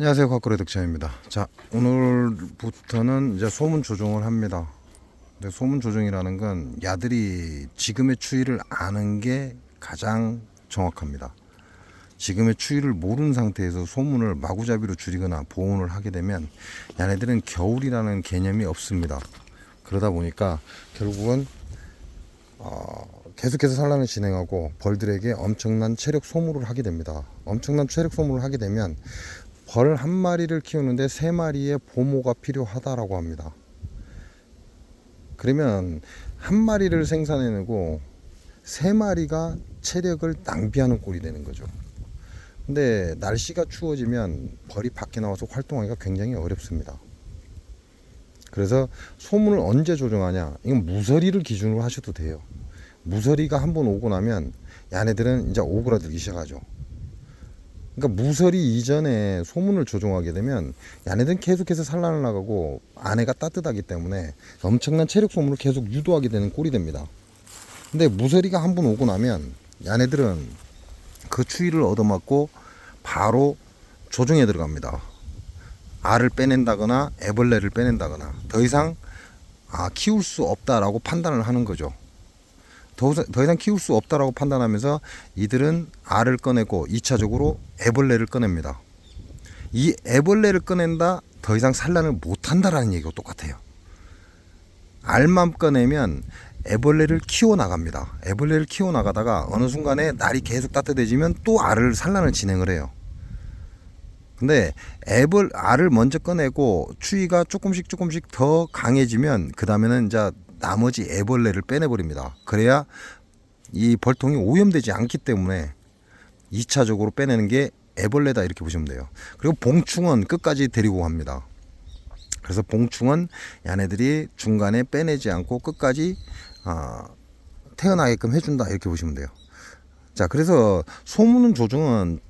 안녕하세요, 곽거래 덕차입니다. 자, 오늘부터는 이제 소문 조종을 합니다. 근데 소문 조종이라는 건 야들이 지금의 추위를 아는 게 가장 정확합니다. 지금의 추위를 모르는 상태에서 소문을 마구잡이로 줄이거나 보온을 하게 되면 야네들은 겨울이라는 개념이 없습니다. 그러다 보니까 결국은 계속해서 산란을 진행하고 벌들에게 엄청난 체력 소모를 하게 됩니다. 엄청난 체력 소모를 하게 되면 벌 한 마리를 키우는데 3마리의 보모가 필요하다라고 합니다. 그러면 한 마리를 생산해내고 3마리가 체력을 낭비하는 꼴이 되는 거죠. 근데 날씨가 추워지면 벌이 밖에 나와서 활동하기가 굉장히 어렵습니다. 그래서 소문을 언제 조정하냐? 이건 무서리를 기준으로 하셔도 돼요. 무서리가 한번 오고 나면 야네들은 이제 오그라들기 시작하죠. 그러니까 무서리 이전에 소문을 조종하게 되면 야네들은 계속해서 산란을 나가고 안에가 따뜻하기 때문에 엄청난 체력 소모를 계속 유도하게 되는 꼴이 됩니다. 근데 무서리가 한번 오고 나면 야네들은 그 추위를 얻어맞고 바로 조종에 들어갑니다. 알을 빼낸다거나 애벌레를 빼낸다거나 더 이상 키울 수 없다라고 판단을 하는 거죠. 더 이상 키울 수 없다라고 판단하면서 이들은 알을 꺼내고 2차적으로 애벌레를 꺼냅니다. 이 애벌레를 꺼낸다, 더 이상 산란을 못한다라는 얘기가 똑같아요. 알만 꺼내면 애벌레를 키워나갑니다. 애벌레를 키워나가다가 어느 순간에 날이 계속 따뜻해지면 또 알을 산란을 진행을 해요. 근데 알을 먼저 꺼내고 추위가 조금씩 더 강해지면 그 다음에는 이제 나머지 애벌레를 빼내버립니다. 그래야 이 벌통이 오염되지 않기 때문에 2차적으로 빼내는 게 애벌레다 이렇게 보시면 돼요. 그리고 봉충은 끝까지 데리고 갑니다. 그래서 봉충은 야네들이 중간에 빼내지 않고 끝까지 태어나게끔 해준다 이렇게 보시면 돼요. 자, 그래서 소문 조종은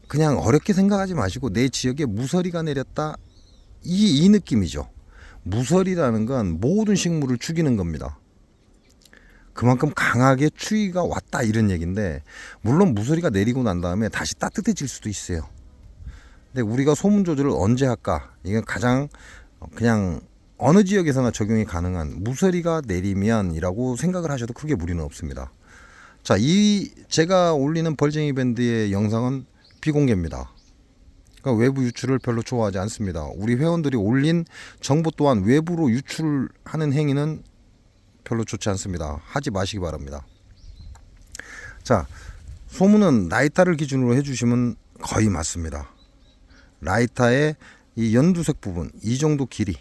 그냥 어렵게 생각하지 마시고 내 지역에 무서리가 내렸다 이 느낌이죠. 무서리라는 건 모든 식물을 죽이는 겁니다. 그만큼 강하게 추위가 왔다 이런 얘기인데, 물론 무서리가 내리고 난 다음에 다시 따뜻해질 수도 있어요. 근데 우리가 소문 조절을 언제 할까? 이건 가장 그냥 어느 지역에서나 적용이 가능한 무서리가 내리면이라고 생각을 하셔도 크게 무리는 없습니다. 자, 제가 올리는 벌쟁이 밴드의 영상은 비공개입니다. 그러니까 외부 유출을 별로 좋아하지 않습니다. 우리 회원들이 올린 정보 또한 외부로 유출하는 행위는 별로 좋지 않습니다. 하지 마시기 바랍니다. 자, 소문은 라이타를 기준으로 해주시면 거의 맞습니다. 라이타의 이 연두색 부분, 이 정도 길이,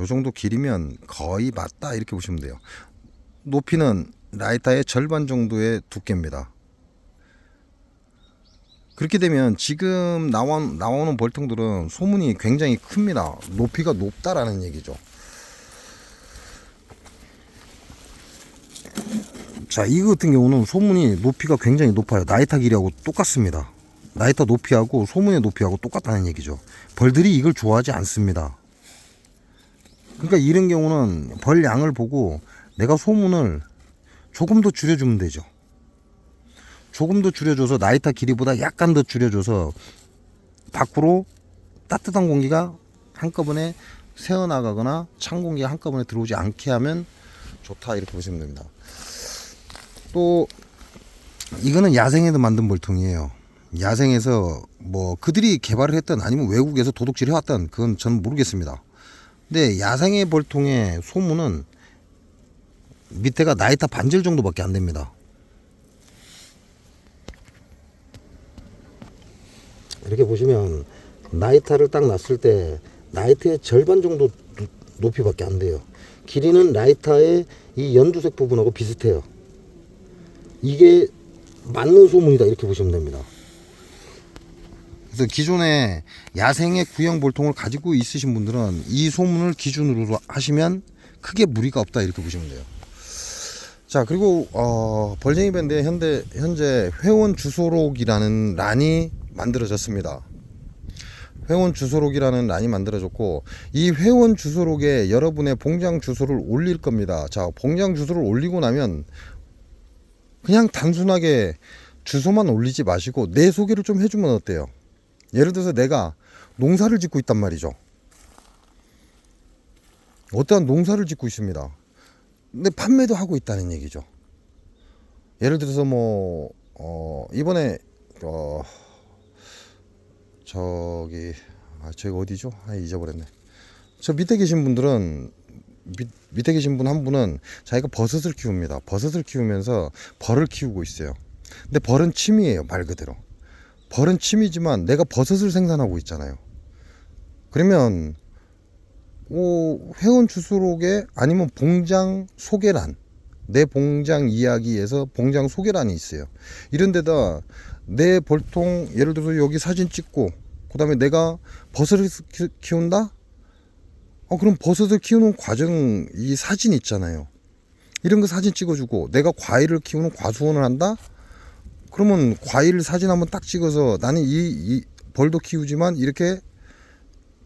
이 정도 길이면 거의 맞다 이렇게 보시면 돼요. 높이는 라이타의 절반 정도의 두께입니다. 그렇게 되면 지금 나오는 벌통들은 소문이 굉장히 큽니다. 높이가 높다라는 얘기죠. 자, 이거 같은 경우는 소문이 높이가 굉장히 높아요. 나이타 길이하고 똑같습니다. 나이타 높이하고 소문의 높이하고 똑같다는 얘기죠. 벌들이 이걸 좋아하지 않습니다. 그러니까 이런 경우는 벌 양을 보고 내가 소문을 조금 더 줄여주면 되죠. 조금 더 줄여줘서 나이타 길이보다 약간 더 줄여줘서 밖으로 따뜻한 공기가 한꺼번에 새어나가거나 찬 공기가 한꺼번에 들어오지 않게 하면 좋다 이렇게 보시면 됩니다. 또 이거는 야생에서 만든 벌통이에요. 야생에서 뭐 그들이 개발을 했던 아니면 외국에서 도둑질 해왔던 그건 저는 모르겠습니다. 근데 야생의 벌통의 소문은 밑에가 나이타 반절 정도밖에 안 됩니다. 이렇게 보시면 나이타를 딱 놨을 때 나이타의 절반 정도 높이밖에 안 돼요. 길이는 나이타의 이 연두색 부분하고 비슷해요. 이게 맞는 소문이다 이렇게 보시면 됩니다. 그래서 기존에 야생의 구형 볼통을 가지고 있으신 분들은 이 소문을 기준으로 하시면 크게 무리가 없다 이렇게 보시면 돼요. 자, 그리고 벌쟁이 밴드의 현재 회원 주소록이라는 란이 만들어졌습니다. 회원 주소록이라는 란이 만들어졌고 이 회원 주소록에 여러분의 봉장 주소를 올릴 겁니다. 자, 봉장 주소를 올리고 나면 그냥 단순하게 주소만 올리지 마시고 내 소개를 좀 해주면 어때요? 예를 들어서 내가 농사를 짓고 있단 말이죠. 어떠한 농사를 짓고 있습니다. 근데 판매도 하고 있다는 얘기죠. 예를 들어서 뭐 이번에 저기 어디죠? 잊어버렸네. 저 밑에 계신 분들은 밑에 계신 분 한 분은 자기가 버섯을 키웁니다. 버섯을 키우면서 벌을 키우고 있어요. 근데 벌은 취미예요, 말 그대로. 벌은 취미지만 내가 버섯을 생산하고 있잖아요. 그러면 회원 주소록에 아니면 봉장 소개란, 내 봉장 이야기에서 봉장 소개란이 있어요. 이런 데다 내 볼통 예를 들어서 여기 사진 찍고 그 다음에 내가 버섯을 키운다? 그럼 버섯을 키우는 과정 이 사진 있잖아요. 이런 거 사진 찍어주고 내가 과일을 키우는 과수원을 한다? 그러면 과일 사진 한번 딱 찍어서 나는 이 벌도 키우지만 이렇게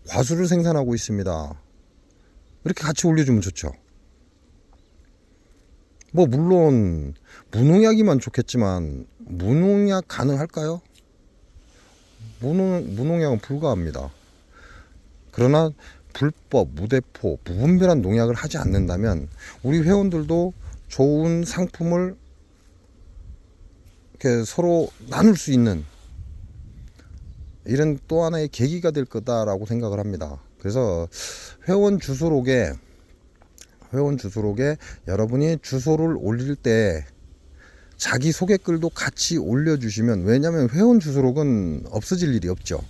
과수를 생산하고 있습니다. 이렇게 같이 올려주면 좋죠. 뭐 물론 무농약이면 좋겠지만 무농약 가능할까요? 무농약은 불가합니다. 그러나 불법, 무대포, 무분별한 농약을 하지 않는다면 우리 회원들도 좋은 상품을 이렇게 서로 나눌 수 있는 이런 또 하나의 계기가 될 거다라고 생각을 합니다. 그래서 회원 주소록에 여러분이 주소를 올릴 때 자기 소개글도 같이 올려주시면, 왜냐하면 회원 주소록은 없어질 일이 없죠.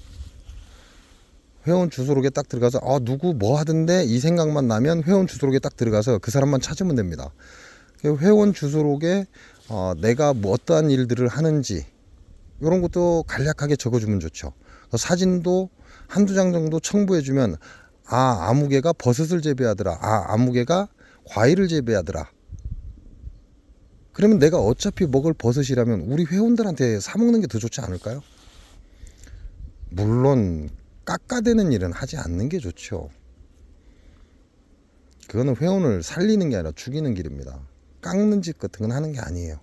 회원 주소록에 딱 들어가서 누구 뭐 하던데 이 생각만 나면 회원 주소록에 딱 들어가서 그 사람만 찾으면 됩니다. 회원 주소록에 내가 뭐 어떠한 일들을 하는지 이런 것도 간략하게 적어주면 좋죠. 사진도 한두 장 정도 첨부해주면 아무개가 버섯을 재배하더라, 아무개가 과일을 재배하더라. 그러면 내가 어차피 먹을 버섯이라면 우리 회원들한테 사 먹는 게 더 좋지 않을까요? 물론 깎아대는 일은 하지 않는 게 좋죠. 그거는 회원을 살리는 게 아니라 죽이는 길입니다. 깎는 짓 같은 건 하는 게 아니에요.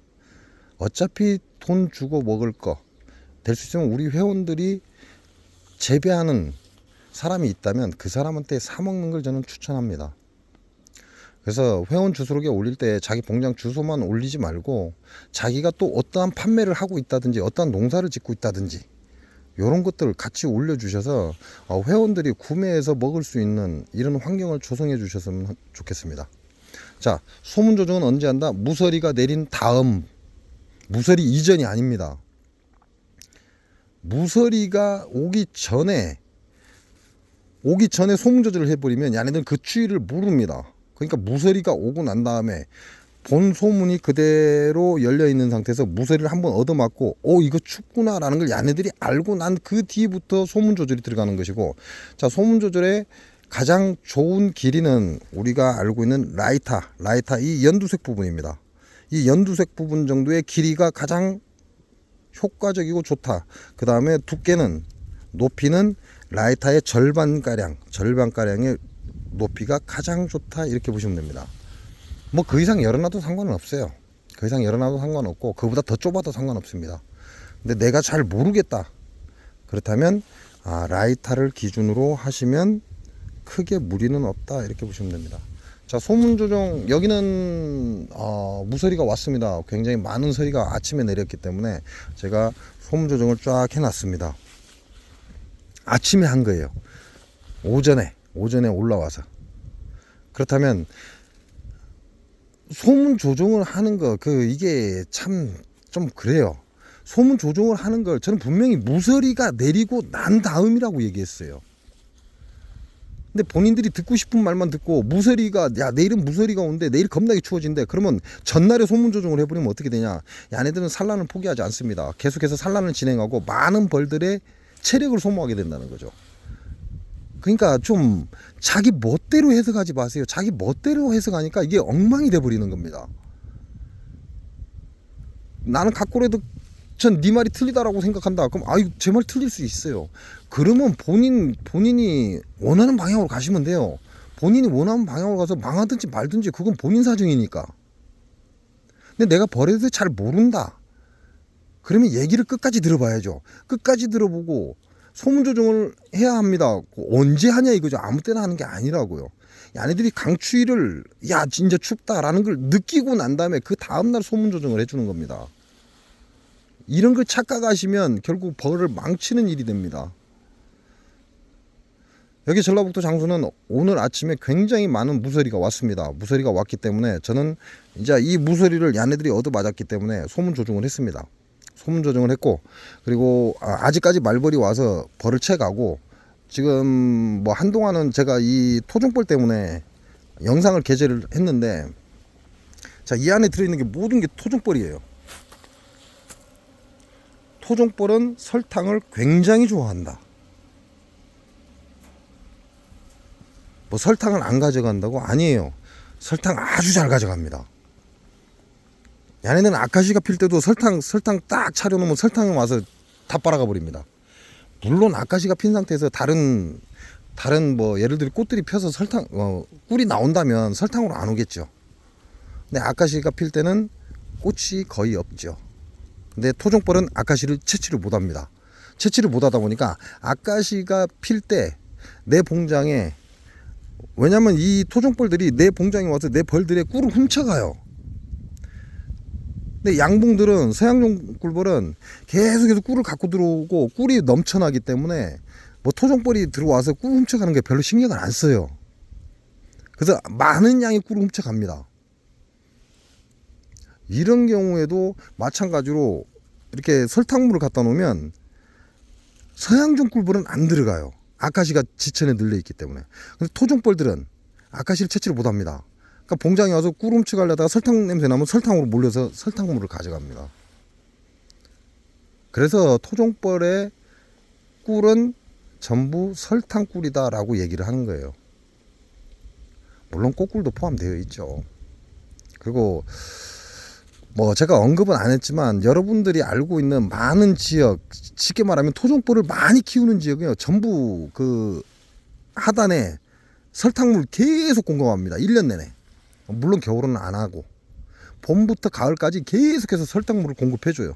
어차피 돈 주고 먹을 거 될 수 있으면 우리 회원들이 재배하는 사람이 있다면 그 사람한테 사 먹는 걸 저는 추천합니다. 그래서 회원 주소록에 올릴 때 자기 봉장 주소만 올리지 말고 자기가 또 어떠한 판매를 하고 있다든지 어떠한 농사를 짓고 있다든지 이런 것들을 같이 올려주셔서 회원들이 구매해서 먹을 수 있는 이런 환경을 조성해 주셨으면 좋겠습니다. 자, 소문 조정은 언제 한다? 무서리가 내린 다음, 무서리 이전이 아닙니다. 무서리가 오기 전에 소문 조절을 해버리면 얘네들은 그 추이를 모릅니다. 그러니까 무서리가 오고 난 다음에 본 소문이 그대로 열려 있는 상태에서 무서리를 한번 얻어맞고 이거 춥구나 라는 걸 얘네들이 알고 난 그 뒤부터 소문 조절이 들어가는 것이고, 자, 소문 조절의 가장 좋은 길이는 우리가 알고 있는 라이타 이 연두색 부분입니다. 이 연두색 부분 정도의 길이가 가장 효과적이고 좋다. 그 다음에 두께는, 높이는 라이타의 절반가량의 높이가 가장 좋다, 이렇게 보시면 됩니다. 뭐 그 이상 열어놔도 상관은 없어요. 그 이상 열어놔도 상관없고 그보다 더 좁아도 상관없습니다. 근데 내가 잘 모르겠다, 그렇다면 라이타를 기준으로 하시면 크게 무리는 없다, 이렇게 보시면 됩니다. 자, 소문 조정, 여기는 무서리가 왔습니다. 굉장히 많은 서리가 아침에 내렸기 때문에 제가 소문 조정을 쫙 해놨습니다. 아침에 한 거예요. 오전에 올라와서. 그렇다면 소문 조정을 하는 거, 이게 참 좀 그래요. 소문 조정을 하는 걸 저는 분명히 무서리가 내리고 난 다음이라고 얘기했어요. 근데 본인들이 듣고 싶은 말만 듣고, 무서리가, 내일은 무서리가 오는데 내일 겁나게 추워진대. 그러면 전날에 소문 조정을 해버리면 어떻게 되냐? 얘네들은 산란을 포기하지 않습니다. 계속해서 산란을 진행하고 많은 벌들의 체력을 소모하게 된다는 거죠. 그러니까 좀 자기 멋대로 해석하지 마세요. 자기 멋대로 해석하니까 이게 엉망이 돼버리는 겁니다. 나는 각고라도 전 네 말이 틀리다라고 생각한다. 그럼 제 말 틀릴 수 있어요. 그러면 본인이 원하는 방향으로 가시면 돼요. 본인이 원하는 방향으로 가서 망하든지 말든지 그건 본인 사정이니까. 근데 내가 벌에 대해서 잘 모른다, 그러면 얘기를 끝까지 들어봐야죠. 끝까지 들어보고 소문 조정을 해야 합니다. 언제 하냐 이거죠. 아무 때나 하는 게 아니라고요. 얘네들이 강추위를 야 진짜 춥다라는 걸 느끼고 난 다음에 그 다음날 소문 조정을 해주는 겁니다. 이런 걸 착각하시면 결국 벌을 망치는 일이 됩니다. 여기 전라북도 장수는 오늘 아침에 굉장히 많은 무서리가 왔습니다. 무서리가 왔기 때문에 저는 이제 이 무서리를 얘네들이 얻어맞았기 때문에 소문 조정을 했습니다. 소문 조정을 했고, 그리고 아직까지 말벌이 와서 벌을 채가고, 지금 뭐 한동안은 제가 이 토종벌 때문에 영상을 게재를 했는데, 자, 이 안에 들어있는 게 모든 게 토종벌이에요. 토종벌은 설탕을 굉장히 좋아한다. 뭐 설탕을 안 가져간다고? 아니에요. 설탕 아주 잘 가져갑니다. 얘네는 아카시가 필 때도 설탕 딱 차려놓으면 설탕이 와서 다 빨아가 버립니다. 물론 아카시가 핀 상태에서 다른 뭐 예를 들어 꽃들이 펴서 설탕 꿀이 나온다면 설탕으로 안 오겠죠. 근데 아카시가 필 때는 꽃이 거의 없죠. 근데 토종벌은 아카시를 채취를 못합니다. 채취를 못하다 보니까 아카시가 필 때 내 봉장에, 왜냐면 이 토종벌들이 내 봉장에 와서 내 벌들의 꿀을 훔쳐가요. 근데 양봉들은, 서양종 꿀벌은 계속해서 꿀을 갖고 들어오고 꿀이 넘쳐나기 때문에 뭐 토종벌이 들어와서 꿀 훔쳐가는 게 별로 신경을 안 써요. 그래서 많은 양의 꿀을 훔쳐갑니다. 이런 경우에도 마찬가지로 이렇게 설탕물을 갖다 놓으면 서양종 꿀벌은 안 들어가요. 아카시가 지천에 늘려 있기 때문에. 근데 토종벌들은 아카시를 채취를 못합니다. 그러니까 봉장에 와서 꿀 훔쳐가려다가 설탕 냄새 나면 설탕으로 몰려서 설탕물을 가져갑니다. 그래서 토종벌의 꿀은 전부 설탕꿀이다 라고 얘기를 하는 거예요. 물론 꽃꿀도 포함되어 있죠. 그리고 뭐 제가 언급은 안 했지만 여러분들이 알고 있는 많은 지역, 쉽게 말하면 토종벌을 많이 키우는 지역이요, 전부 그 하단에 설탕물 계속 공급합니다. 1년 내내. 물론 겨울은 안 하고 봄부터 가을까지 계속해서 설탕물을 공급해줘요.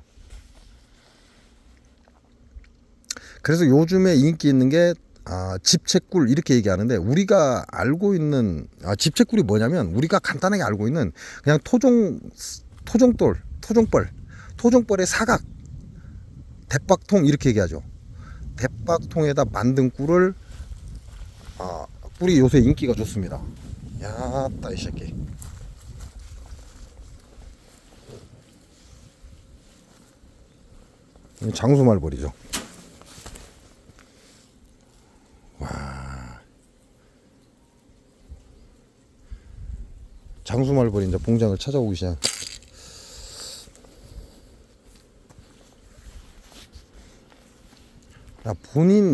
그래서 요즘에 인기 있는 게 집채꿀 이렇게 얘기하는데, 우리가 알고 있는 집채꿀이 뭐냐면, 우리가 간단하게 알고 있는 그냥 토종벌의 사각, 대박통 이렇게 얘기하죠. 대박통에다 만든 꿀을 꿀이 요새 인기가 좋습니다. 야따 이 새끼. 장수말벌이죠. 와, 장수말벌이 이제 봉장을 찾아오기 시작.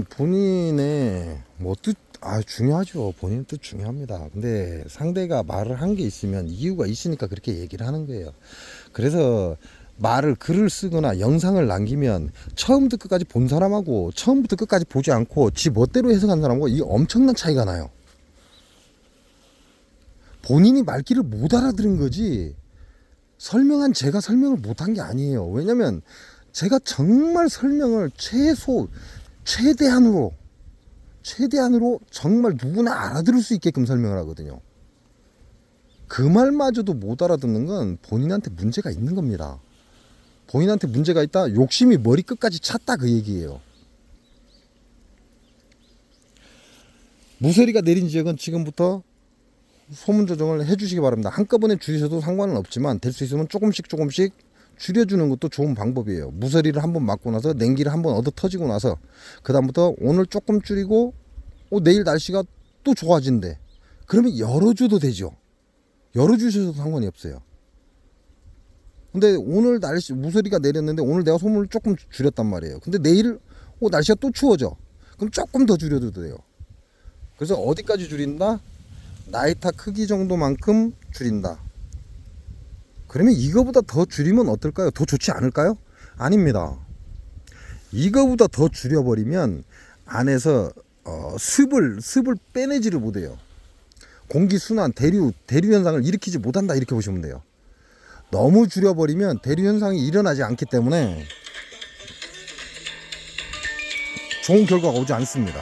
본인의 뭐 뜻, 중요하죠. 본인 뜻 중요합니다. 근데 상대가 말을 한 게 있으면 이유가 있으니까 그렇게 얘기를 하는 거예요. 그래서 글을 쓰거나 영상을 남기면 처음부터 끝까지 본 사람하고 처음부터 끝까지 보지 않고 지 멋대로 해석한 사람하고 이 엄청난 차이가 나요. 본인이 말귀를 못 알아들은 거지, 제가 설명을 못한 게 아니에요. 왜냐면 제가 정말 설명을 최대한으로 정말 누구나 알아들을 수 있게끔 설명을 하거든요. 그 말마저도 못 알아듣는 건 본인한테 문제가 있는 겁니다. 본인한테 문제가 있다, 욕심이 머리 끝까지 찼다, 그 얘기예요. 무서리가 내린 지역은 지금부터 소문 조정을 해주시기 바랍니다. 한꺼번에 줄이셔도 상관은 없지만 될 수 있으면 조금씩 줄여주는 것도 좋은 방법이에요. 무서리를 한번 맞고 나서 냉기를 한번 얻어 터지고 나서 그 다음부터 오늘 조금 줄이고 내일 날씨가 또 좋아진대, 그러면 열어줘도 되죠. 열어주셔도 상관이 없어요. 근데 오늘 무서리가 내렸는데 오늘 내가 소문을 조금 줄였단 말이에요. 근데 내일 날씨가 또 추워져, 그럼 조금 더 줄여도 돼요. 그래서 어디까지 줄인다? 나이타 크기 정도만큼 줄인다. 그러면 이거보다 더 줄이면 어떨까요? 더 좋지 않을까요? 아닙니다. 이거보다 더 줄여버리면 안에서 습을 빼내지를 못해요. 공기순환, 대류 현상을 일으키지 못한다, 이렇게 보시면 돼요. 너무 줄여버리면 대류 현상이 일어나지 않기 때문에 좋은 결과가 오지 않습니다.